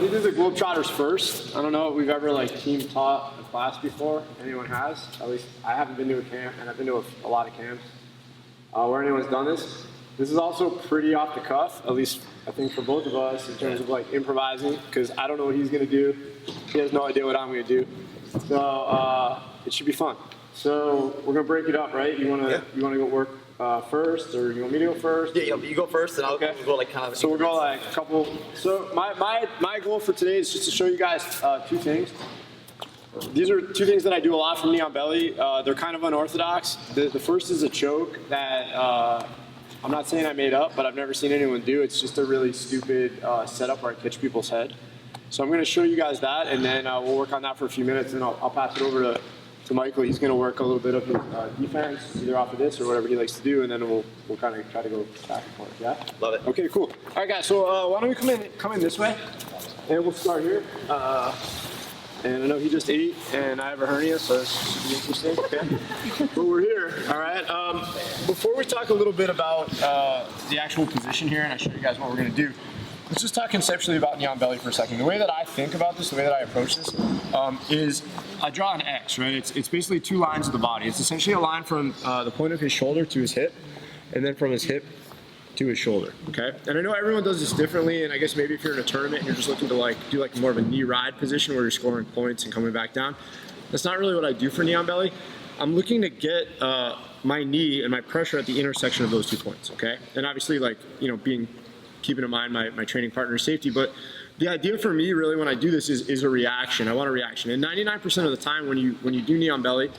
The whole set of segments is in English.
we did the Globetrotters first. I don't know if we've ever like team taught a class before. If anyone has, at least I haven't been to a camp, and I've been to a lot of camps where anyone's done this. This is also pretty off the cuff, at least I think for both of us in terms of like improvising, because I don't know what he's gonna do. He has no idea what I'm gonna do. So it should be fun. So we're gonna break it up, right? You wanna go work first, or you want me to go first? Yeah, you go first, and I'll go like kind of. So we'll go like a couple. So my goal for today is just to show you guys two things. These are two things that I do a lot from knee on belly. They're kind of unorthodox. The first is a choke that I'm not saying I made up, but I've never seen anyone do. It's just a really stupid setup where I catch people's head. So I'm going to show you guys that, and then we'll work on that for a few minutes, and I'll pass it over to Michael. He's going to work a little bit of his defense, either off of this or whatever he likes to do, and then we'll kind of try to go back and forth. Yeah? Love it. Okay, cool. All right, guys. So why don't we come in this way, and we'll start here. And I know he just ate, and I have a hernia, so this should be interesting. Okay, but we're here. All right. Before we talk a little bit about the actual position here, and I show you guys what we're going to do, let's just talk conceptually about knee on belly for a second. The way that I think about this, the way that I approach this, is I draw an X, right? It's basically two lines of the body. It's essentially a line from the point of his shoulder to his hip, and then from his hip to his shoulder, okay? And I know everyone does this differently, and I guess maybe if you're in a tournament and you're just looking to like do like more of a knee ride position where you're scoring points and coming back down, that's not really what I do for knee on belly. I'm looking to get my knee and my pressure at the intersection of those 2 points, okay? And obviously, like, you know, keeping in mind my training partner's safety, but the idea for me really when I do this is a reaction. I want a reaction, and 99% of the time when you do knee on belly,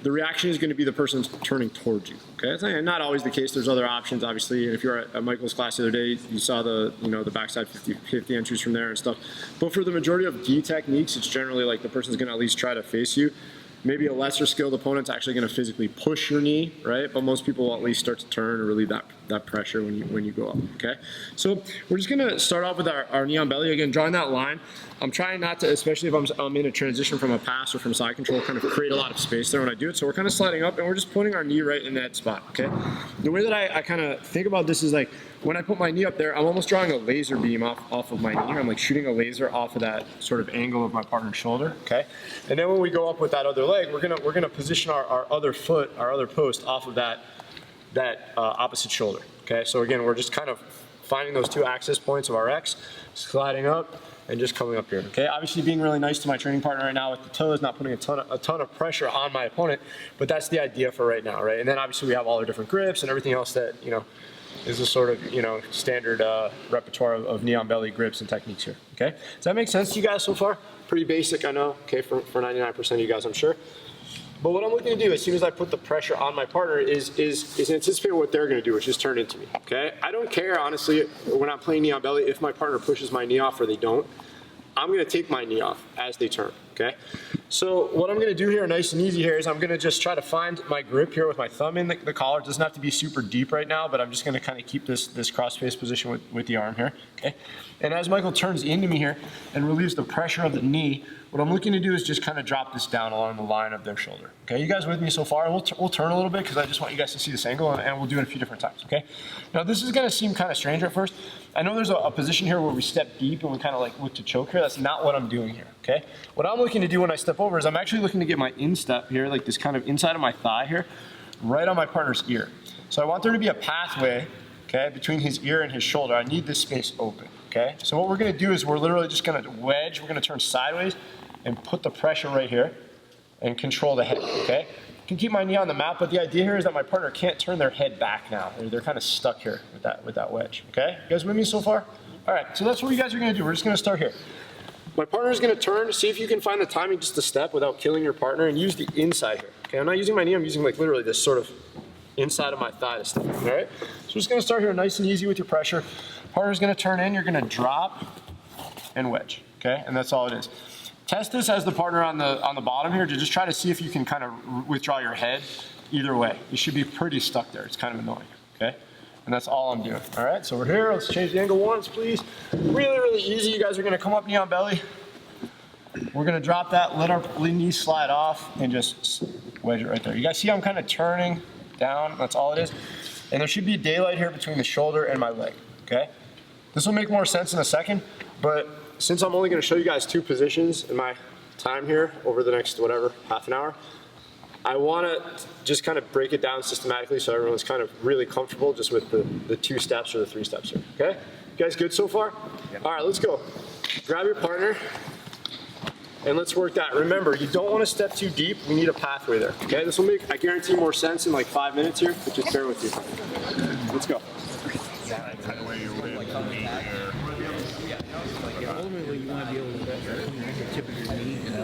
the reaction is going to be the person turning towards you. Okay, that's not always the case. There's other options, obviously. And if you're at Michael's class the other day, you saw the backside 50 entries from there and stuff. But for the majority of D techniques, it's generally like the person's going to at least try to face you. Maybe a lesser skilled opponent's actually going to physically push your knee, right? But most people will at least start to turn or relieve that pressure when you go up, okay? So we're just going to start off with our knee on belly. Again, drawing that line. I'm trying not to, especially if I'm in a transition from a pass or from side control, kind of create a lot of space there when I do it. So we're kind of sliding up, and we're just putting our knee right in that spot, okay? The way that I kind of think about this is like, when I put my knee up there, I'm almost drawing a laser beam off of my knee. I'm like shooting a laser off of that sort of angle of my partner's shoulder, okay? And then when we go up with that other leg, we're gonna position our other foot, our other post off of that opposite shoulder, okay? So again, we're just kind of finding those two access points of our X, sliding up, and just coming up here, okay? Obviously being really nice to my training partner right now with the toes, not putting a ton of pressure on my opponent, but that's the idea for right now, right? And then obviously we have all our different grips and everything else that, you know, is a sort of, you know, standard repertoire of knee on belly grips and techniques here, okay? Does that make sense to you guys so far? Pretty basic, I know, okay, for 99% of you guys, I'm sure. But what I'm looking to do as soon as I put the pressure on my partner is anticipate what they're gonna do, which is turn into me, okay? I don't care, honestly, when I'm playing knee on belly, if my partner pushes my knee off or they don't. I'm gonna take my knee off as they turn, okay? So what I'm gonna do here, nice and easy here, is I'm gonna just try to find my grip here with my thumb in the collar. It doesn't have to be super deep right now, but I'm just gonna kind of keep this cross-face position with the arm here, okay? And as Michael turns into me here and relieves the pressure of the knee, what I'm looking to do is just kind of drop this down along the line of their shoulder. Okay, you guys with me so far? We'll turn a little bit because I just want you guys to see this angle, and we'll do it a few different times, okay? Now this is gonna seem kind of strange at first. I know there's a position here where we step deep and we kind of like look to choke here. That's not what I'm doing here, okay? What I'm looking to do when I step over is I'm actually looking to get my instep here, like this kind of inside of my thigh here, right on my partner's ear. So I want there to be a pathway, okay, between his ear and his shoulder. I need this space open, okay? So what we're gonna do is we're literally just gonna wedge, we're gonna turn sideways and put the pressure right here and control the head, okay? I can keep my knee on the mat, but the idea here is that my partner can't turn their head back now. They're kind of stuck here with that wedge, okay? You guys with me so far? All right, so that's what you guys are gonna do. We're just gonna start here. My partner's gonna turn, see if you can find the timing just to step without killing your partner, and use the inside here, okay? I'm not using my knee, I'm using like literally this sort of inside of my thigh to step, all right? So we're just gonna start here nice and easy with your pressure. Partner's gonna turn in, you're gonna drop and wedge, okay? And that's all it is. Test this as the partner on the bottom here to just try to see if you can kind of withdraw your head either way. You should be pretty stuck there. It's kind of annoying, okay? And that's all I'm doing. All right, so we're here. Let's change the angle once, please. Really, really easy. You guys are gonna come up knee on belly. We're gonna drop that, let our knee slide off, and just wedge it right there. You guys see I'm kind of turning down. That's all it is. And there should be daylight here between the shoulder and my leg, okay? This will make more sense in a second, but since I'm only going to show you guys 2 positions in my time here over the next, whatever, half an hour, I want to just kind of break it down systematically so everyone's kind of really comfortable just with the 2 steps or the 3 steps here, okay? You guys good so far? Yep. All right, let's go. Grab your partner, and let's work that. Remember, you don't want to step too deep. We need a pathway there, okay? This will make, I guarantee, more sense in like 5 minutes here, but just bear with you. Let's go. Ultimately, you want to be able to come at the tip of your knee and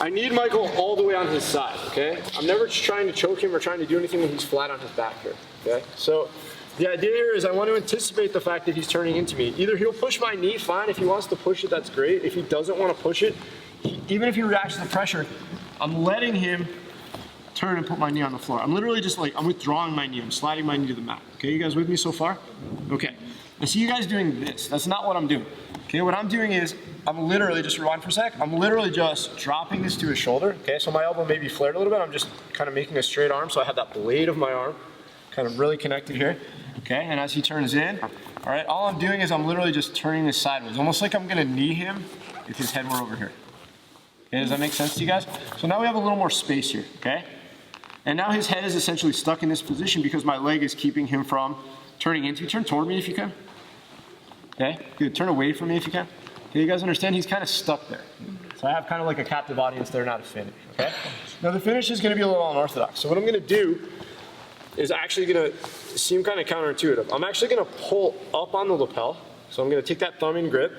I need Michael all the way on his side, okay? I'm never trying to choke him or trying to do anything when he's flat on his back here, okay? So the idea here is I want to anticipate the fact that he's turning into me. Either he'll push my knee, fine. If he wants to push it, that's great. If he doesn't want to push it, even if he reacts to the pressure, I'm letting him turn and put my knee on the floor. I'm literally just like, I'm withdrawing my knee. I'm sliding my knee to the mat. Okay, you guys with me so far? Okay. I see you guys doing this. That's not what I'm doing. Okay, what I'm doing is, I'm literally, just rewind for a sec, I'm literally just dropping this to his shoulder. Okay, so my elbow may be flared a little bit. I'm just kind of making a straight arm, so I have that blade of my arm kind of really connected here. Okay, and as he turns in, all right, all I'm doing is I'm literally just turning this sideways, almost like I'm gonna knee him if his head were over here. Okay, does that make sense to you guys? So now we have a little more space here, okay? And now his head is essentially stuck in this position because my leg is keeping him from turning into. Turn toward me if you can. Okay, good. Turn away from me if you can. Okay, you guys understand? He's kind of stuck there. So I have kind of like a captive audience there, not a finish. Okay. Now the finish is going to be a little unorthodox. So what I'm going to do is actually going to seem kind of counterintuitive. I'm actually going to pull up on the lapel. So I'm going to take that thumb in grip.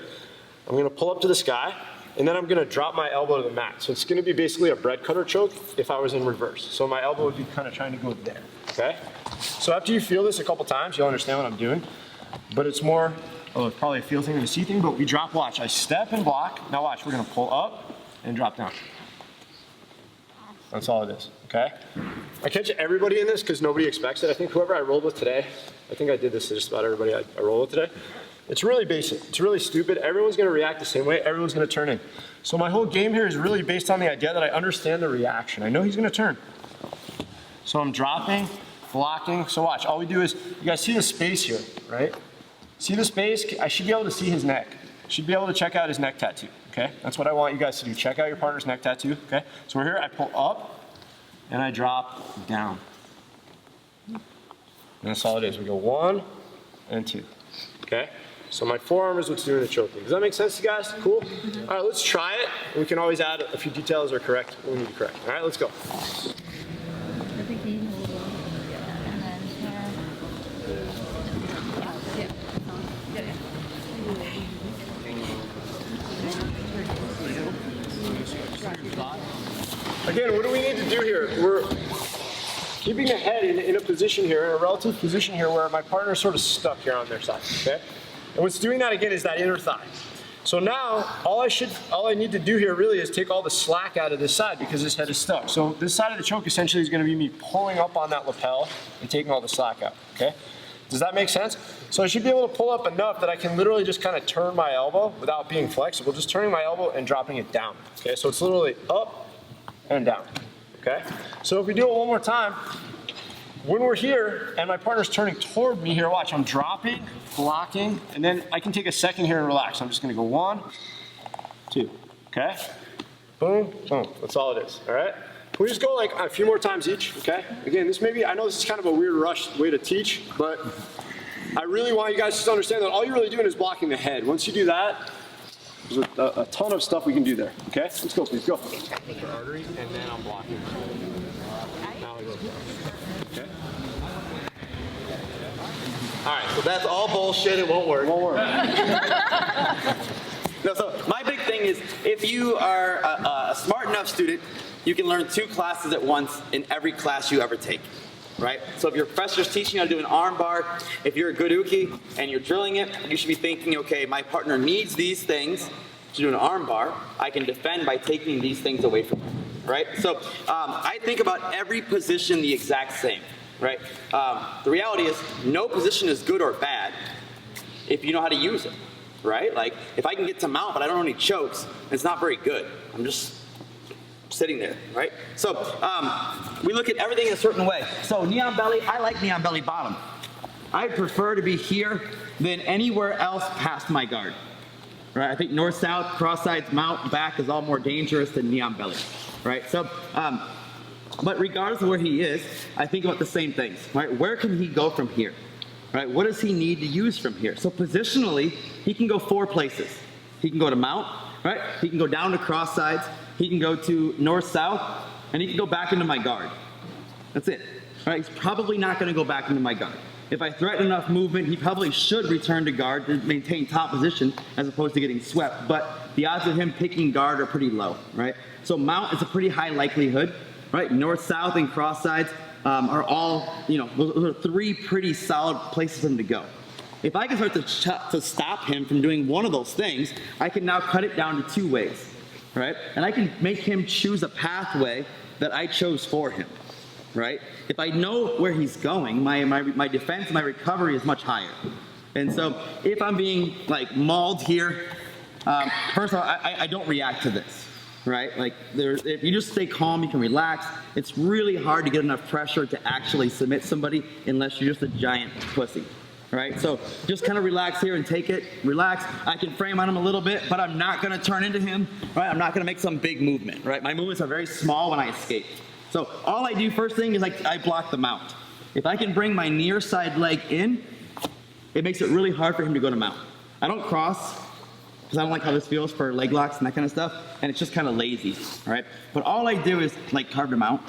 I'm going to pull up to the sky. And then I'm going to drop my elbow to the mat. So it's going to be basically a bread cutter choke if I was in reverse. So my elbow would be kind of trying to go there, okay? So after you feel this a couple times, you'll understand what I'm doing. But it's more, oh, it's probably a feel thing than a see thing, but we drop, watch. I step and block. Now watch, we're going to pull up and drop down. That's all it is, okay? I catch everybody in this because nobody expects it. I think whoever I rolled with today, I think I did this to just about everybody I rolled with today. It's really basic. It's really stupid. Everyone's going to react the same way. Everyone's going to turn in. So my whole game here is really based on the idea that I understand the reaction. I know he's going to turn. So I'm dropping, blocking. So watch. All we do is, you guys see the space here, right? See the space? I should be able to see his neck. I should be able to check out his neck tattoo, okay? That's what I want you guys to do. Check out your partner's neck tattoo, okay? So we're here. I pull up, and I drop down. And that's all it is. We go 1 and 2, okay? So my forearm is what's doing the choking. Does that make sense to you guys? Cool? All right, let's try it. We can always add a few details or correct what we need to correct. All right, let's go. I think you need a little, and then Again, what do we need to do here? We're keeping the head in a position here, in a relative position here where my partner is sort of stuck here on their side, okay? And what's doing that again is that inner thigh. So now, all I need to do here really is take all the slack out of this side because this head is stuck. So this side of the choke essentially is going to be me pulling up on that lapel and taking all the slack out, okay? Does that make sense? So I should be able to pull up enough that I can literally just kind of turn my elbow without being flexible, just turning my elbow and dropping it down, okay? So it's literally up and down, okay? So if we do it one more time, when we're here and my partner's turning toward me here, watch, I'm dropping, blocking, and then I can take a second here and relax. I'm just gonna go 1, 2, okay? Boom, boom, that's all it is, all right? Can we just go like a few more times each, okay? Again, this may be, I know this is kind of a weird rushed way to teach, but I really want you guys to understand that all you're really doing is blocking the head. Once you do that, there's a ton of stuff we can do there, okay? Let's go, please, go. Artery, and then I'm blocking. Now I go. Okay. All right, so that's all bullshit. It won't work. Won't work. No, so my big thing is if you are a smart enough student, you can learn 2 classes at once in every class you ever take, right? So if your professor's teaching you how to do an arm bar, if you're a good uke and you're drilling it, you should be thinking, okay, my partner needs these things to do an arm bar. I can defend by taking these things away from him, right? So I think about every position the exact same, right? The reality is no position is good or bad if you know how to use it, right? Like if I can get to mount but I don't know any chokes, it's not very good. sitting there, right? So we look at everything in a certain way. So neon belly, I like neon belly bottom. I prefer to be here than anywhere else past my guard. Right? I think north, south, cross sides, mount, back is all more dangerous than neon belly. Right? So, but regardless of where he is, I think about the same things. Right? Where can he go from here? Right? What does he need to use from here? So positionally, he can go 4 places. He can go to mount, right? He can go down to cross sides. He can go to north, south, and he can go back into my guard. That's it. Right? He's probably not going to go back into my guard. If I threaten enough movement, he probably should return to guard to maintain top position as opposed to getting swept. But the odds of him picking guard are pretty low, right? So mount is a pretty high likelihood, right? North, south, and cross sides are all, those are 3 pretty solid places for him to go. If I can start to stop him from doing one of those things, I can now cut it down to 2 ways, right? And I can make him choose a pathway that I chose for him. Right? If I know where he's going, my defense, my recovery is much higher. And so if I'm being like mauled here, first of all, I don't react to this, right? Like if you just stay calm, you can relax. It's really hard to get enough pressure to actually submit somebody unless you're just a giant pussy. Right? So just kind of relax here and take it, relax. I can frame on him a little bit, but I'm not going to turn into him, right? I'm not going to make some big movement, right? My movements are very small when I escape. So all I do first thing is I block the mount. If I can bring my near side leg in, it makes it really hard for him to go to mount. I don't cross because I don't like how this feels for leg locks and that kind of stuff, and it's just kind of lazy, right? But all I do is like carve him out.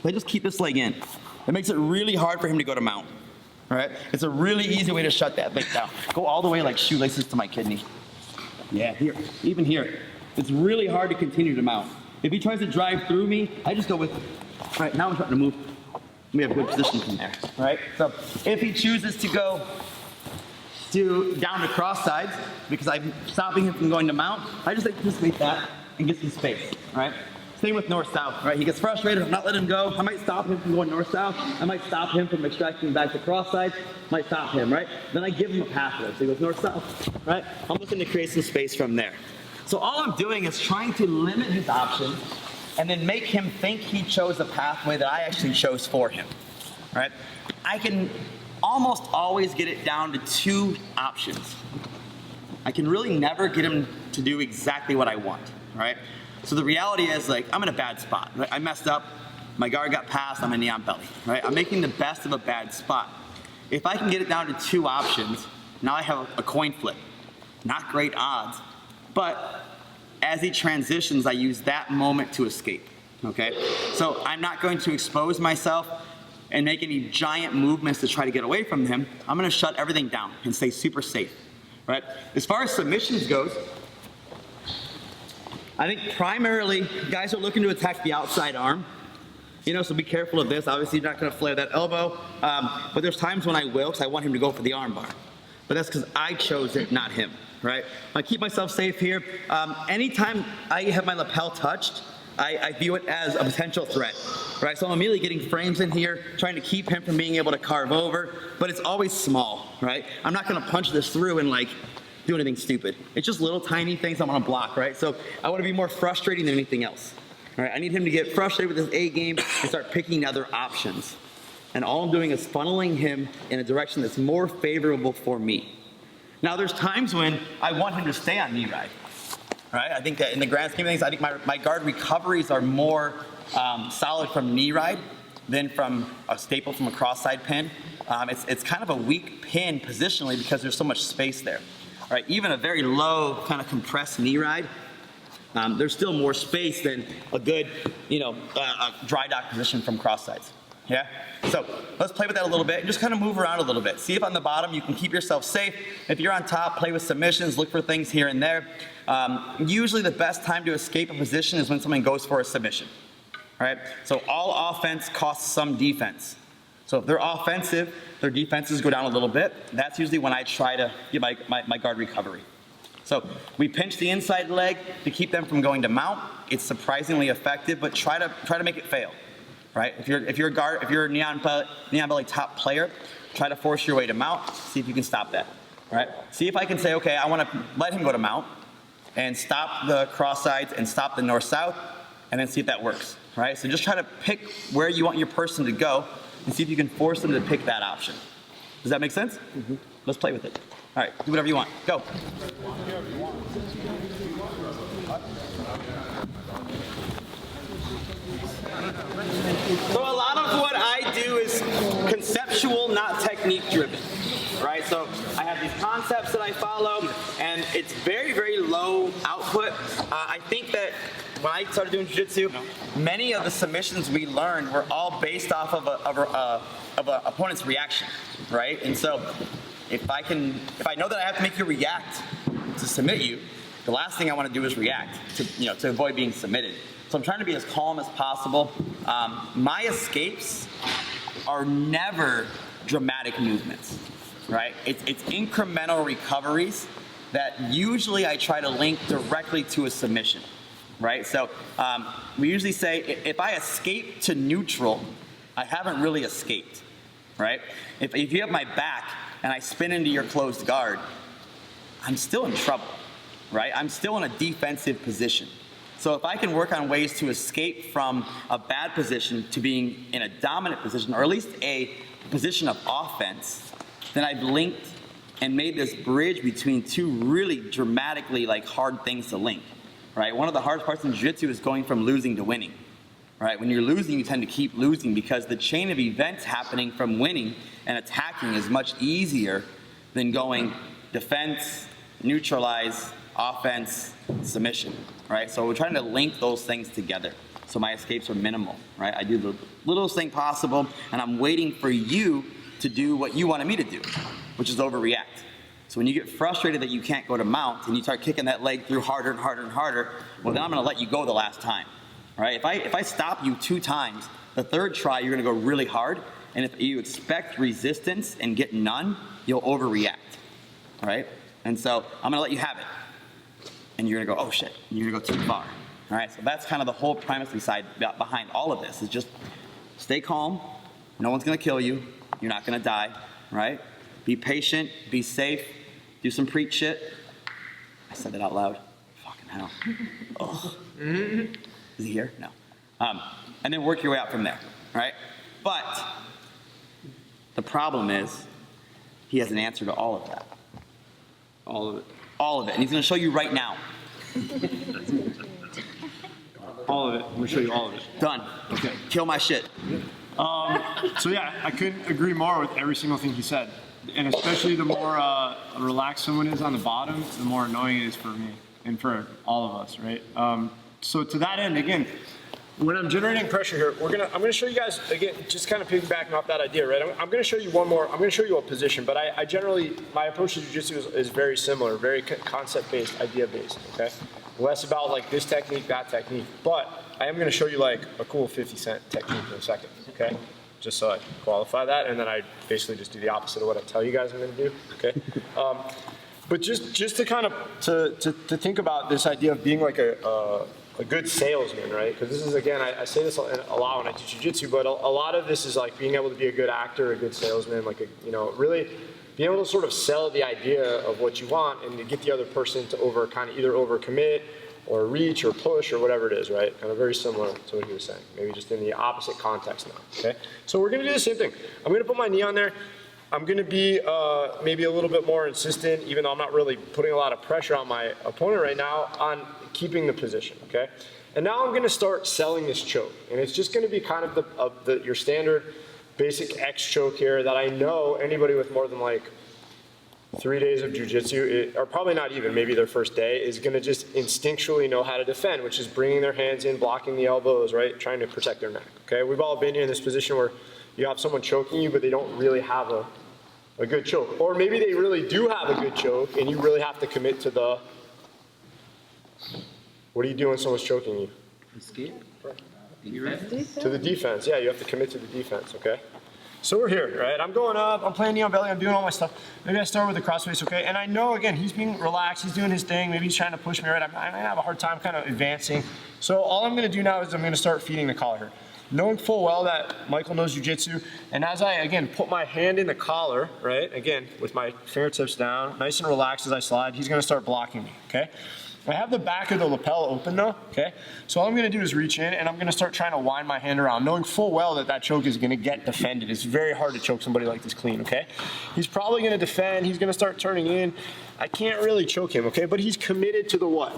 I just keep this leg in. It makes it really hard for him to go to mount, right? It's a really easy way to shut that leg down. Go all the way like shoelaces to my kidney. Yeah, here, even here. It's really hard to continue to mount. If he tries to drive through me, I just go with, all right, now I'm trying to move. We have a good position from there, all right? So if he chooses to go down to cross sides, because I'm stopping him from going to mount, I just anticipate that and get some space, all right? Same with north-south, right? He gets frustrated, I'm not letting him go. I might stop him from going north-south. I might stop him from extracting back to cross sides. Might stop him, right? Then I give him a pathway, so he goes north-south, right? I'm looking to create some space from there. So all I'm doing is trying to limit his options and then make him think he chose a pathway that I actually chose for him, right? I can almost always get it down to 2 options. I can really never get him to do exactly what I want, right? So the reality is, like, I'm in a bad spot, right? I messed up, my guard got passed, I'm a neon belly, right? I'm making the best of a bad spot. If I can get it down to 2 options, now I have a coin flip. Not great odds. But as he transitions, I use that moment to escape, okay? So I'm not going to expose myself and make any giant movements to try to get away from him. I'm gonna shut everything down and stay super safe, right? As far as submissions goes, I think primarily guys are looking to attack the outside arm. So be careful of this. Obviously, you're not gonna flare that elbow, but there's times when I will, because I want him to go for the arm bar. But that's because I chose it, not him. Right? I keep myself safe here. Anytime I have my lapel touched, I view it as a potential threat, right? So I'm immediately getting frames in here, trying to keep him from being able to carve over, but it's always small, right? I'm not gonna punch this through and like do anything stupid. It's just little tiny things I wanna block, right? So I wanna be more frustrating than anything else, all right? I need him to get frustrated with his A game and start picking other options. And all I'm doing is funneling him in a direction that's more favorable for me. Now, there's times when I want him to stay on knee ride, right? I think that in the grand scheme of things, I think my guard recoveries are more solid from knee ride than from a staple from a cross-side pin. It's kind of a weak pin positionally because there's so much space there, right? Even a very low kind of compressed knee ride, there's still more space than a good, a dry dock position from cross sides. Yeah? So let's play with that a little bit and just kind of move around a little bit. See if on the bottom you can keep yourself safe. If you're on top, play with submissions, look for things here and there. Usually the best time to escape a position is when someone goes for a submission. All right? So all offense costs some defense. So if they're offensive, their defenses go down a little bit. That's usually when I try to get my guard recovery. So we pinch the inside leg to keep them from going to mount. It's surprisingly effective, but try to make it fail. Right? If you're a neon belly top player, try to force your way to mount. See if you can stop that. Right? See if I can say, okay, I want to let him go to mount. and stop the cross sides and stop the north-south, and then see if that works, right? So just try to pick where you want your person to go and see if you can force them to pick that option. Does that make sense? Mm-hmm. Let's play with it. All right, do whatever you want. Go. So a lot of what I do is conceptual, not technique driven, right? So I have these concepts that I follow, and it's very, very low output. I think that when I started doing jiu-jitsu, many of the submissions we learned were all based off of an opponent's reaction, right? And so if I know that I have to make you react to submit you, the last thing I want to do is react to avoid being submitted. So I'm trying to be as calm as possible. My escapes are never dramatic movements, right? It's incremental recoveries that usually I try to link directly to a submission, right? So we usually say if I escape to neutral, I haven't really escaped, right? If you have my back and I spin into your closed guard, I'm still in trouble, right? I'm still in a defensive position. So if I can work on ways to escape from a bad position to being in a dominant position, or at least a position of offense, then I've linked and made this bridge between two really dramatically hard things to link, right? One of the hardest parts in jiu-jitsu is going from losing to winning, right? When you're losing, you tend to keep losing because the chain of events happening from winning and attacking is much easier than going defense, neutralize, offense, submission, right? So we're trying to link those things together. So my escapes are minimal, right? I do the littlest thing possible, and I'm waiting for you to do what you wanted me to do, which is overreact. So when you get frustrated that you can't go to mount and you start kicking that leg through harder and harder and harder, well, then I'm gonna let you go the last time, right? If I stop you 2 times, the 3rd try, you're gonna go really hard, and if you expect resistance and get none, you'll overreact, all right? And so I'm gonna let you have it. And you're gonna go, oh shit, and you're gonna go too far. All right, so that's kind of the whole premise behind all of this, is just stay calm, no one's gonna kill you, you're not gonna die, right? Be patient, be safe, do some preach shit. I said that out loud, fucking hell. Oh. Is he here? No. And then work your way out from there, right? But the problem is, he has an answer to all of that. All of it. All of it, and he's gonna show you right now. All of it. I'm gonna show you all of it. Done. Okay. Kill my shit. So yeah, I couldn't agree more with every single thing he said. And especially the more relaxed someone is on the bottom, the more annoying it is for me and for all of us, right? So to that end, again, when I'm generating pressure here, I'm gonna show you guys, again, just kind of piggybacking off that idea, right? I'm gonna show you one more, I'm gonna show you a position, but I generally, my approach to jiu-jitsu is very similar, very concept-based, idea-based, okay? Less about this technique, that technique, but I am gonna show you a cool 50-cent technique in a second, okay? Just so I qualify that, and then I basically just do the opposite of what I tell you guys I'm gonna do, okay? But just to kind of, to think about this idea of being a good salesman, right? Because this is, again, I say this a lot when I teach jiu-jitsu, but a lot of this is being able to be a good actor, a good salesman, really being able to sort of sell the idea of what you want and to get the other person to either overcommit or reach or push or whatever it is, right? Kind of very similar to what he was saying, maybe just in the opposite context now, okay? So we're gonna do the same thing. I'm gonna put my knee on there. I'm gonna be maybe a little bit more insistent, even though I'm not really putting a lot of pressure on my opponent right now, on keeping the position, okay? And now I'm gonna start selling this choke. And it's just gonna be kind of your standard basic X choke here that I know anybody with more than 3 days of jiu-jitsu, or probably not even, maybe their first day, is gonna just instinctually know how to defend, which is bringing their hands in, blocking the elbows, right? Trying to protect their neck, okay? We've all been in this position where you have someone choking you, but they don't really have a good choke. Or maybe they really do have a good choke and you really have to commit to the, what do you do when someone's choking you? Escape? To the defense, yeah, you have to commit to the defense, okay? So we're here, right? I'm going up, I'm playing knee on belly, I'm doing all my stuff. Maybe I start with the crossface, okay? And I know, again, he's being relaxed, he's doing his thing, maybe he's trying to push me, right? I might have a hard time kind of advancing. So all I'm gonna do now is I'm gonna start feeding the collar here. Knowing full well that Michael knows jiu-jitsu, and as I, again, put my hand in the collar, right? Again, with my fingertips down, nice and relaxed as I slide, he's gonna start blocking me, okay? I have the back of the lapel open though, okay? So all I'm gonna do is reach in and I'm gonna start trying to wind my hand around, knowing full well that that choke is gonna get defended. It's very hard to choke somebody like this clean, okay? He's probably gonna defend, he's gonna start turning in. I can't really choke him, okay? But he's committed to the what?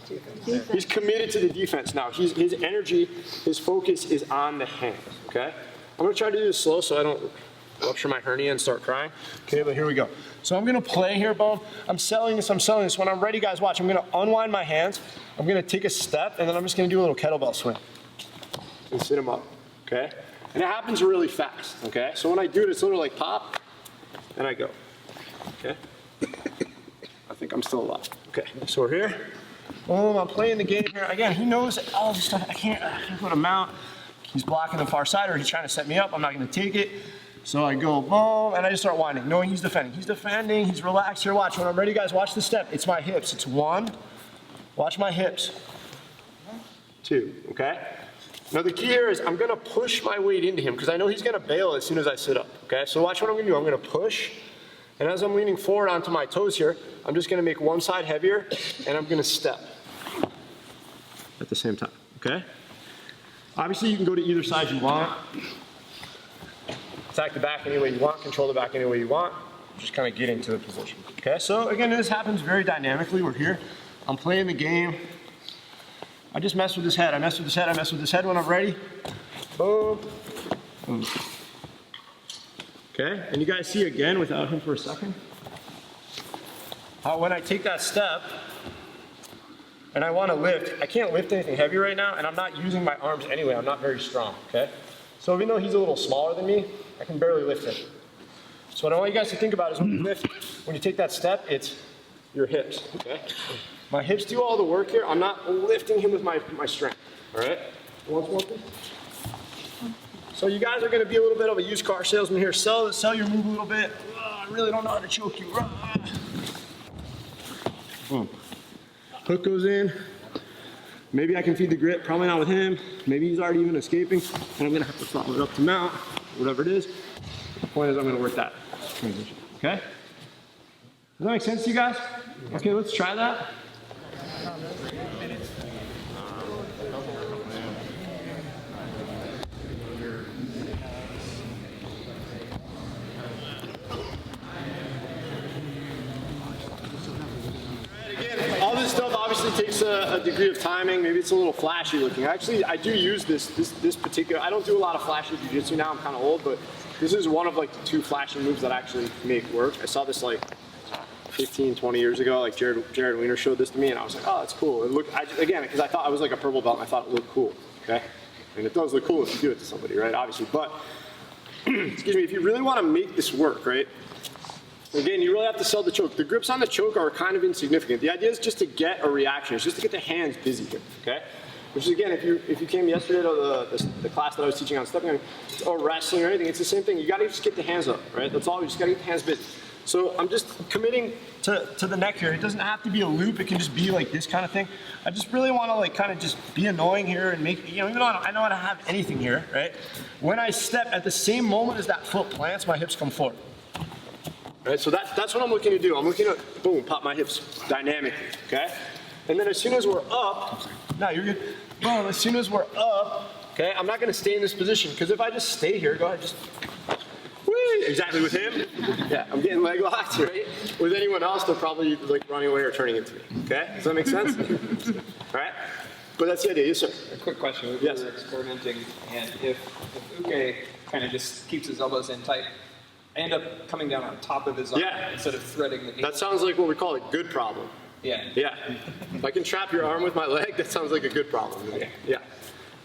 Defense. He's committed to the defense now. His energy, his focus is on the hand, okay? I'm gonna try to do this slow so I don't rupture my hernia and start crying. Okay, but here we go. So I'm gonna play here, Boom. I'm selling this. When I'm ready, guys, watch. I'm gonna unwind my hands. I'm gonna take a step, and then I'm just gonna do a little kettlebell swing. And sit him up, okay? And it happens really fast, okay? So when I do it, it's literally like pop, and I go, okay? I think I'm still alive. Okay, so we're here. Boom, I'm playing the game here. Again, he knows all this stuff. I can't put him out. He's blocking the far side, or he's trying to set me up. I'm not gonna take it. So I go, boom, and I just start winding, knowing he's defending. He's defending, he's relaxed. Here, watch. When I'm ready, guys, watch the step. It's my hips. It's 1. Watch my hips. 2, okay? Now the key here is I'm gonna push my weight into him because I know he's gonna bail as soon as I sit up, okay? So watch what I'm gonna do. I'm gonna push, and as I'm leaning forward onto my toes here, I'm just gonna make one side heavier, and I'm gonna step at the same time, okay? Obviously, you can go to either side you want. Attack the back any way you want, control the back any way you want. Just kind of get into the position. Okay, so again, this happens very dynamically. We're here. I'm playing the game. I just mess with his head. I mess with his head. I mess with his head when I'm ready. Boom. Boom. Okay, and you guys see again without him for a second, how when I take that step and I want to lift, I can't lift anything heavy right now, and I'm not using my arms anyway. I'm not very strong, okay? So even though he's a little smaller than me, I can barely lift him. So what I want you guys to think about is when you lift, when you take that step, it's your hips, okay? My hips do all the work here. I'm not lifting him with my strength, all right? Once more, please. So you guys are gonna be a little bit of a used car salesman here. Sell your move a little bit. I really don't know how to choke you. Boom. Hook goes in. Maybe I can feed the grip, probably not with him. Maybe he's already even escaping, and I'm gonna have to follow it up to mount, whatever it is. The point is I'm gonna work that transition, okay? Does that make sense to you guys? Okay, let's try that. All this stuff obviously takes a degree of timing. Maybe it's a little flashy looking. Actually, I do use this particular, I don't do a lot of flashy jiu-jitsu now, I'm kind of old, but this is one of like the 2 flashy moves that actually make work. I saw this like 15, 20 years ago, like Jared Wiener showed this to me, and I was like, oh, that's cool. It looked, again, because I thought I was like a purple belt, and I thought it looked cool, okay? And it does look cool if you do it to somebody, right, obviously. But, excuse me, if you really want to make this work, right, again, you really have to sell the choke. The grips on the choke are kind of insignificant. The idea is just to get a reaction. It's just to get the hands busy here, okay? Which is, again, if you came yesterday to the class that I was teaching on stepping or wrestling or anything, it's the same thing. You got to just get the hands up, right? That's all. You just got to get the hands busy. So I'm just committing to the neck here. It doesn't have to be a loop. It can just be like this kind of thing. I just really want to like kind of just be annoying here and make, you know, even though I know how to have anything here, right? When I step at the same moment as that foot plants, my hips come forward. Right, so that's what I'm looking to do. I'm looking to, boom, pop my hips dynamically, okay? And then as soon as we're up, no, you're good. Boom, as soon as we're up, okay, I'm not gonna stay in this position, because if I just stay here, go ahead, just, whee, exactly with him. Yeah, I'm getting leg locked, right? With anyone else, they're probably like running away or turning into me, okay? Does that make sense? All right? But that's the idea, yes, sir. A quick question. We Yes. were experimenting, and if Uke kind of just keeps his elbows in tight, I end up coming down on top of his arm instead of threading the knee. That sounds like what we call a good problem. Yeah. Yeah. If I can trap your arm with my leg, that sounds like a good problem. Okay. Yeah.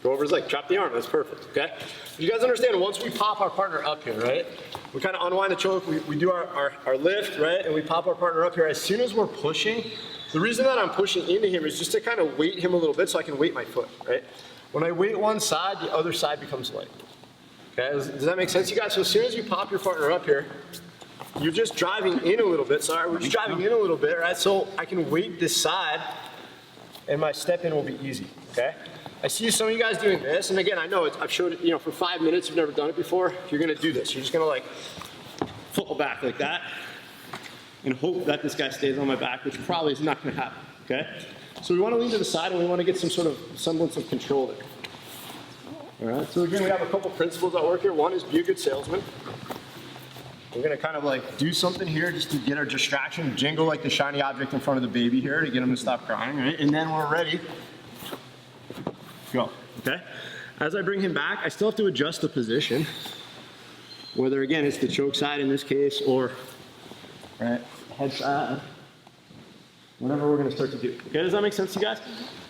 Go over his leg, trap the arm, that's perfect, okay? You guys understand, once we pop our partner up here, right? We kind of unwind the choke, we do our lift, right? And we pop our partner up here. As soon as we're pushing, the reason that I'm pushing into him is just to kind of weight him a little bit so I can weight my foot, right? When I weight one side, the other side becomes light. Okay, does that make sense, you guys? So as soon as you pop your partner up here, you're just driving in a little bit. Sorry, we're just driving in a little bit, right? So I can weight this side, and my step in will be easy, okay? I see some of you guys doing this, and again, I know I've showed it, you know, for 5 minutes, you've never done it before. You're gonna do this. You're just gonna like fall back like that, and hope that this guy stays on my back, which probably is not gonna happen, okay? So we want to lean to the side and we want to get some sort of semblance of control there. All right, so again, we have a couple principles at work here. One is be a good salesman. We're gonna kind of like do something here just to get our distraction, jingle like the shiny object in front of the baby here to get him to stop crying, right? And then we're ready, go, okay? As I bring him back, I still have to adjust the position, whether again, it's the choke side in this case or right, head side, whatever we're gonna start to do. Okay, does that make sense to you guys?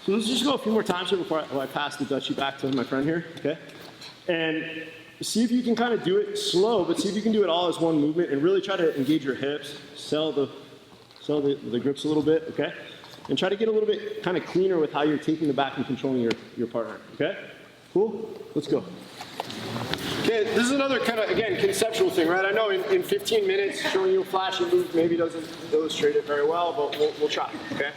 So let's just go a few more times here before I pass the Dutchie back to my friend here, okay? And see if you can kind of do it slow, but see if you can do it all as one movement and really try to engage your hips, sell the grips a little bit, okay? And try to get a little bit kind of cleaner with how you're taking the back and controlling your partner, okay? Cool? Let's go. Okay, this is another kind of, again, conceptual thing, right? I know in 15 minutes showing you a flashy move maybe doesn't illustrate it very well, but we'll try, okay?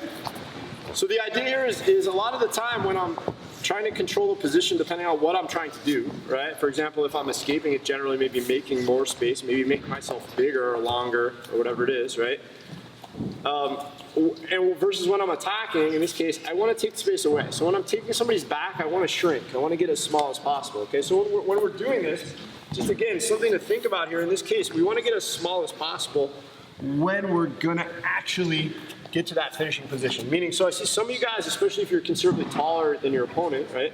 So the idea here is a lot of the time when I'm trying to control the position depending on what I'm trying to do, right? For example, if I'm escaping, it generally may be making more space, maybe making myself bigger or longer or whatever it is, right? And versus when I'm attacking, in this case, I want to take the space away. So when I'm taking somebody's back, I want to shrink. I want to get as small as possible, okay? So when we're doing this, just again, something to think about here. In this case, we want to get as small as possible when we're going to actually get to that finishing position. Meaning, so I see some of you guys, especially if you're considerably taller than your opponent, right?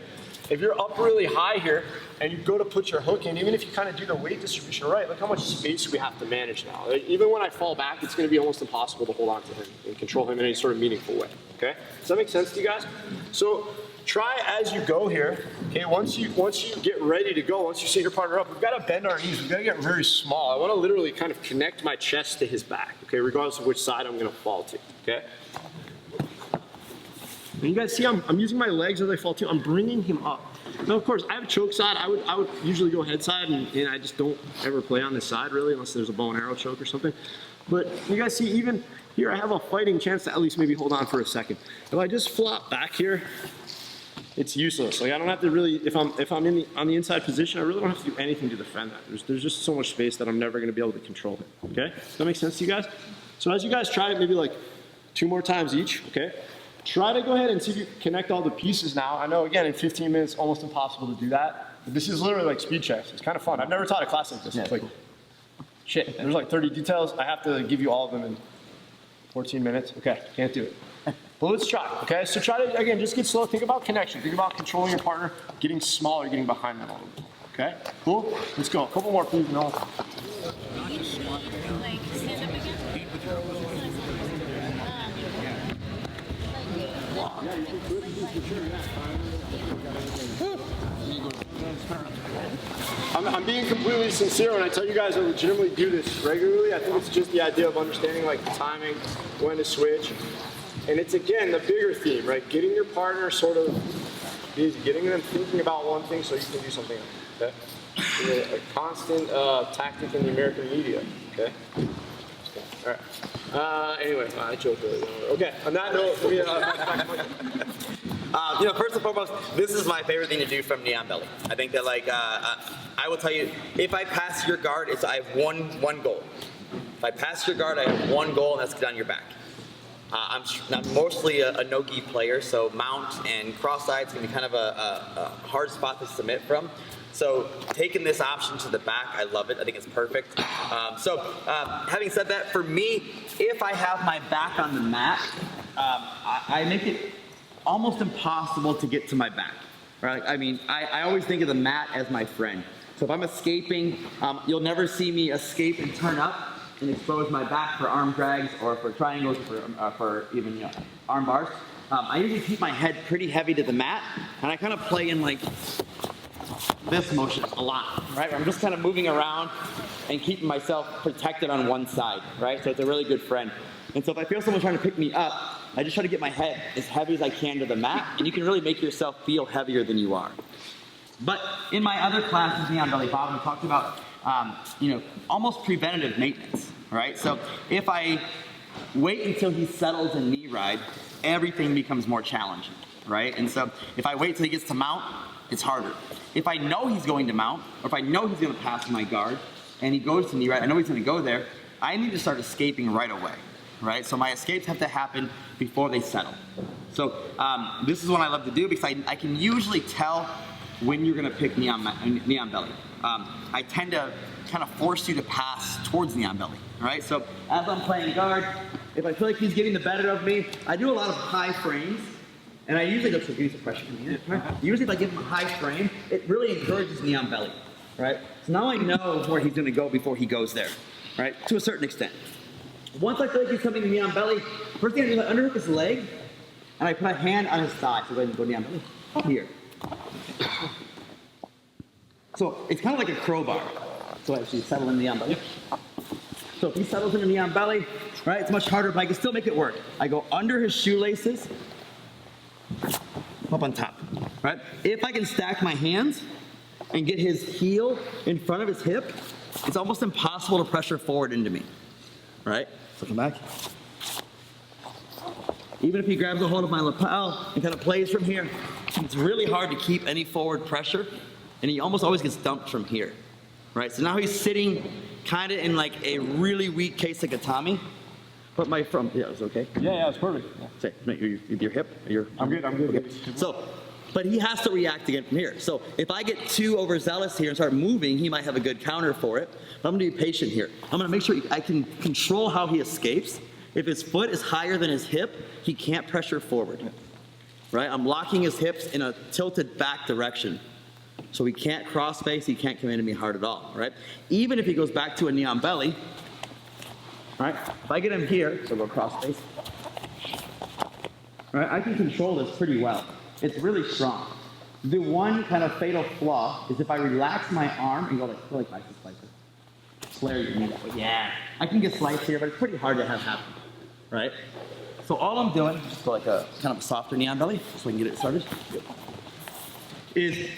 If you're up really high here and you go to put your hook in, even if you kind of do the weight distribution right, look how much space we have to manage now. Like, even when I fall back, it's going to be almost impossible to hold on to him and control him in any sort of meaningful way, okay? Does that make sense to you guys? So try as you go here, okay? Once you get ready to go, once you set your partner up, we've got to bend our knees. We've got to get very small. I want to literally kind of connect my chest to his back, okay? Regardless of which side I'm going to fall to, okay? And you guys see I'm using my legs as I fall to. I'm bringing him up. Now, of course, I have a choke side. I would usually go head side, and I just don't ever play on this side, really, unless there's a bow and arrow choke or something. But you guys see, even here, I have a fighting chance to at least maybe hold on for a second. If I just flop back here, it's useless. Like, I don't have to really, if I'm on the inside position, I really don't have to do anything to defend that. There's just so much space that I'm never going to be able to control it, okay? Does that make sense to you guys? So as you guys try it, maybe like 2 more times each, okay? Try to go ahead and see if you can connect all the pieces now. I know, again, in 15 minutes, almost impossible to do that. But this is literally like speed checks. It's kind of fun. I've never taught a class like this. Yeah, it's like, shit, there's like 30 details. I have to give you all of them in 14 minutes. Okay, can't do it. But let's try, okay? So try to, again, just get slow. Think about connection. Think about controlling your partner, getting smaller, getting behind them a little bit. Okay, cool? Let's go. A couple more, please, Noel. Like, stand up again? I'm being completely sincere when I tell you guys I legitimately do this regularly. I think it's just the idea of understanding like the timing, when to switch. And it's, again, the bigger theme, right? Getting your partner sort of busy, getting them thinking about one thing so you can do something else, okay? A constant tactic in the American media, okay? All right. Anyway, I choked really long. Okay, on that note, First and foremost, this is my favorite thing to do from knee on belly. I think that, like, I will tell you, if I pass your guard, I have one goal. If I pass your guard, I have one goal, and that's to get on your back. I'm mostly a no-gi player, so mount and cross sides can be kind of a hard spot to submit from. So taking this option to the back, I love it. I think it's perfect. Having said that, for me, if I have my back on the mat, I make it almost impossible to get to my back. Right? I mean, I always think of the mat as my friend. So if I'm escaping, you'll never see me escape and turn up and expose my back for arm drags or for triangles or for even arm bars. I usually keep my head pretty heavy to the mat, and I kind of play in like this motion a lot, right? I'm just kind of moving around and keeping myself protected on one side, right? So it's a really good friend. And so if I feel someone trying to pick me up, I just try to get my head as heavy as I can to the mat, and you can really make yourself feel heavier than you are. But in my other classes, knee on belly bob, we talked about almost preventative maintenance, right? So if I wait until he settles in knee ride, everything becomes more challenging, right? And so if I wait till he gets to mount, it's harder. If I know he's going to mount, or if I know he's going to pass my guard, and he goes to knee ride, I know he's going to go there, I need to start escaping right away. right? So my escapes have to happen before they settle. So this is what I love to do because I can usually tell when you're gonna pick neon belly. I tend to kind of force you to pass towards neon belly, right? So as I'm playing guard, if I feel like he's getting the better of me, I do a lot of high frames, and I usually go to use the pressure coming in, right? Usually if I give him a high frame, it really encourages neon belly, right? So now I know where he's gonna go before he goes there, right? To a certain extent. Once I feel like he's coming to neon belly, first thing I do is I underhook his leg, and I put a hand on his thigh, so I can go neon belly. Up here. So it's kind of like a crowbar. So I actually settle in neon belly. So if he settles in a neon belly, right, it's much harder, but I can still make it work. I go under his shoelaces, up on top, right? If I can stack my hands and get his heel in front of his hip, it's almost impossible to pressure forward into me, right? So come back. Even if he grabs a hold of my lapel and kind of plays from here, it's really hard to keep any forward pressure, and he almost always gets dumped from here, right? So now he's sitting kind of in like a really weak case of gatami. But yeah, it was okay. Yeah, it's perfect. Yeah. Say, your hip? I'm good. Okay. So, but he has to react again from here. So if I get too overzealous here and start moving, he might have a good counter for it. But I'm gonna be patient here. I'm gonna make sure I can control how he escapes. If his foot is higher than his hip, he can't pressure forward, right? I'm locking his hips in a tilted back direction. So he can't cross face, he can't come into me hard at all, right? Even if he goes back to a neon belly, right? If I get him here, so go cross face, right? I can control this pretty well. It's really strong. The one kind of fatal flaw is if I relax my arm and go like my slicer. Flare your knee that way. Yeah. I can get sliced here, but it's pretty hard to have happen, right? So all I'm doing, just go like a kind of a softer neon belly, so we can get it started. Good. Is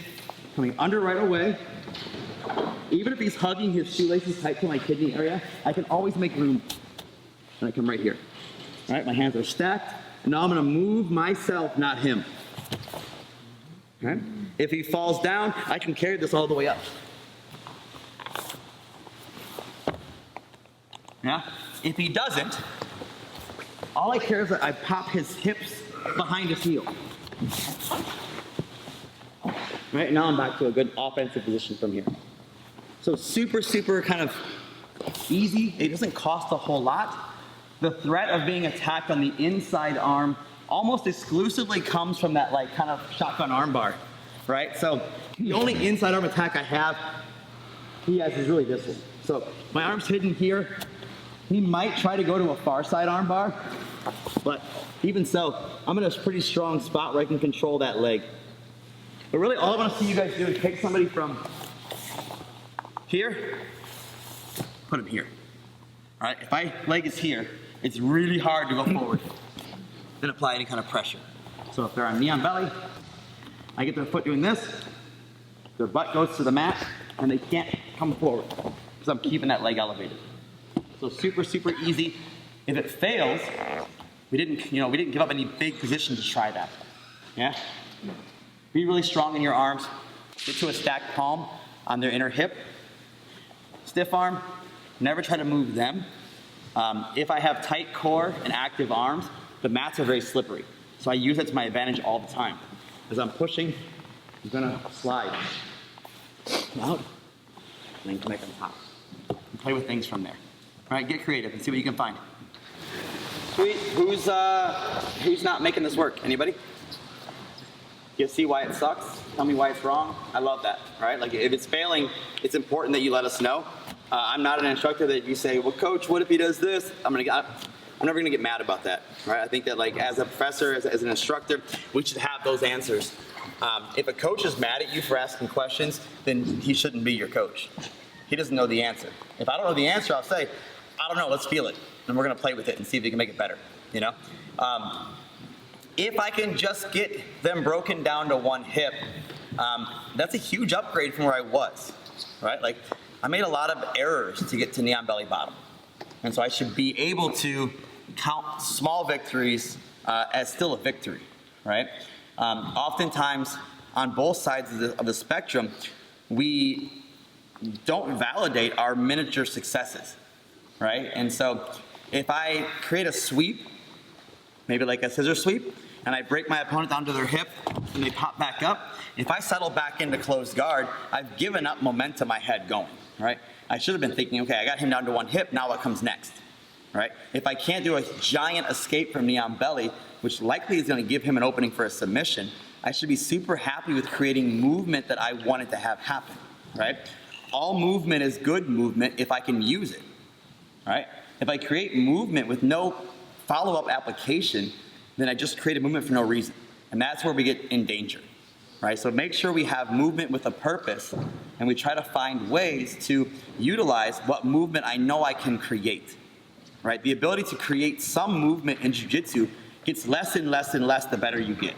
coming under right away. Even if he's hugging his shoelaces tight to my kidney area, I can always make room. And I come right here. All right, my hands are stacked. And now I'm gonna move myself, not him. Okay? If he falls down, I can carry this all the way up. Yeah? If he doesn't, all I care is that I pop his hips behind his heel. Right, now I'm back to a good offensive position from here. So super, super kind of easy. It doesn't cost a whole lot. The threat of being attacked on the inside arm almost exclusively comes from that like kind of shotgun arm bar, right? So the only inside arm attack I have, he has is really this one. So my arm's hidden here. He might try to go to a far side arm bar, but even so, I'm in a pretty strong spot where I can control that leg. But really all I want to see you guys do is take somebody from here, put him here. All right, if my leg is here, it's really hard to go forward and apply any kind of pressure. So if they're on neon belly, I get their foot doing this, their butt goes to the mat, and they can't come forward because I'm keeping that leg elevated. So super, super easy. If it fails, we didn't give up any big position to try that. Yeah? Be really strong in your arms. Get to a stacked palm on their inner hip. Stiff arm, never try to move them. If I have tight core and active arms, the mats are very slippery. So I use that to my advantage all the time. As I'm pushing, I'm gonna slide out, and then come back on top. And play with things from there. All right, get creative and see what you can find. Sweet. Who's not making this work? Anybody? You see why it sucks? Tell me why it's wrong. I love that, right? Like if it's failing, it's important that you let us know. I'm not an instructor that you say, well, coach, what if he does this? I'm never gonna get mad about that, right? I think that like as a professor, as an instructor, we should have those answers. If a coach is mad at you for asking questions, then he shouldn't be your coach. He doesn't know the answer. If I don't know the answer, I'll say, I don't know, let's feel it. And we're gonna play with it and see if we can make it better, you know? If I can just get them broken down to one hip, that's a huge upgrade from where I was, right? Like, I made a lot of errors to get to neon belly bottom. And so I should be able to count small victories as still a victory, right? Oftentimes, on both sides of the spectrum, we don't validate our miniature successes, right? And so If I create a sweep, maybe like a scissor sweep, and I break my opponent down to their hip, and they pop back up, if I settle back into closed guard, I've given up momentum I had going, right? I should have been thinking, okay, I got him down to one hip, now what comes next, right? If I can't do a giant escape from knee on belly, which likely is gonna give him an opening for a submission, I should be super happy with creating movement that I wanted to have happen, right? All movement is good movement if I can use it, right? If I create movement with no follow-up application, then I just create a movement for no reason. And that's where we get in danger, right? So make sure we have movement with a purpose, and we try to find ways to utilize what movement I know I can create, right? The ability to create some movement in jiu-jitsu gets less and less and less the better you get,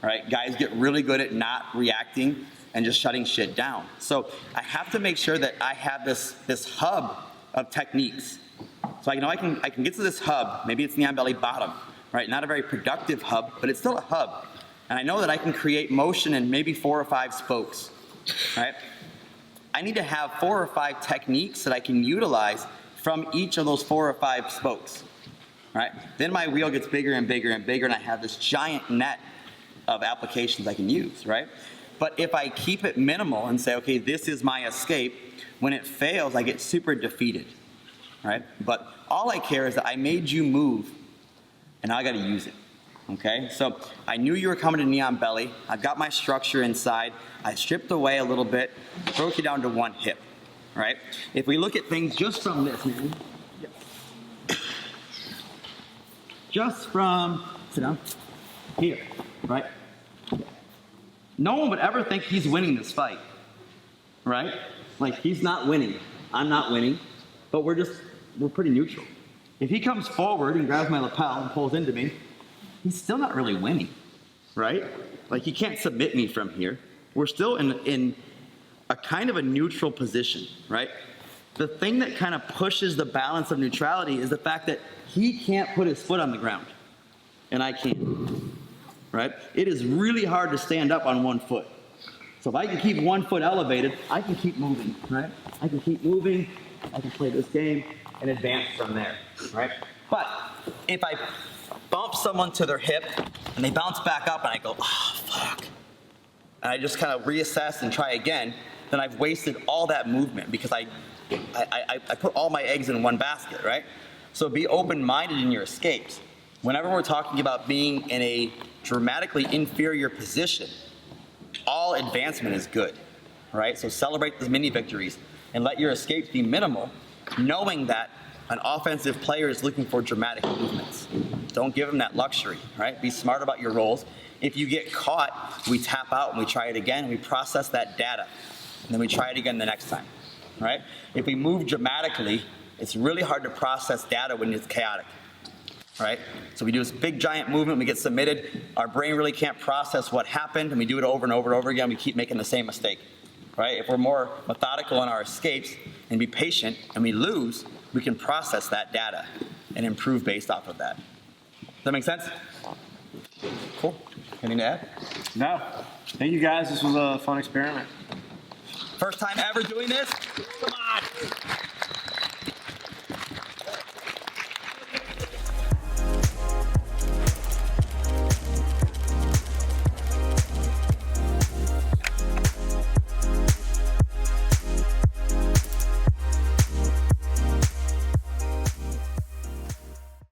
right? Guys get really good at not reacting and just shutting shit down. So I have to make sure that I have this hub of techniques. So I know I can get to this hub, maybe it's knee on belly bottom, right? Not a very productive hub, but it's still a hub. And I know that I can create motion in maybe 4 or 5 spokes, right? I need to have 4 or 5 techniques that I can utilize from each of those 4 or 5 spokes, right? Then my wheel gets bigger and bigger and bigger, and I have this giant net of applications I can use, right? But if I keep it minimal and say, okay, this is my escape, when it fails, I get super defeated, right? But all I care is that I made you move, and now I gotta use it, okay? So I knew you were coming to knee on belly. I've got my structure inside. I stripped away a little bit, broke you down to one hip, right? If we look at things just from this, man, just from, sit down, here, right? No one would ever think he's winning this fight, right? Like, he's not winning, I'm not winning, but we're pretty neutral. If he comes forward and grabs my lapel and pulls into me, he's still not really winning, right? Like, he can't submit me from here. We're still in a kind of a neutral position, right? The thing that kind of pushes the balance of neutrality is the fact that he can't put his foot on the ground, and I can, right? It is really hard to stand up on one foot. So if I can keep one foot elevated, I can keep moving, right? I can keep moving, I can play this game and advance from there, right? But if I bump someone to their hip and they bounce back up and I go, oh, fuck, and I just kind of reassess and try again, then I've wasted all that movement because I put all my eggs in one basket, right? So be open-minded in your escapes. Whenever we're talking about being in a dramatically inferior position, all advancement is good, right? So celebrate the mini victories and let your escapes be minimal, knowing that an offensive player is looking for dramatic movements. Don't give them that luxury, right? Be smart about your rolls. If you get caught, we tap out and we try it again, and we process that data, and then we try it again the next time, right? If we move dramatically, it's really hard to process data when it's chaotic, right? So we do this big giant movement, we get submitted, our brain really can't process what happened, and we do it over and over and over again, we keep making the same mistake, right? If we're more methodical in our escapes and be patient and we lose, we can process that data and improve based off of that. Does that make sense? Cool. Anything to add? No. Thank you guys. This was a fun experiment. First time ever doing this? Come on.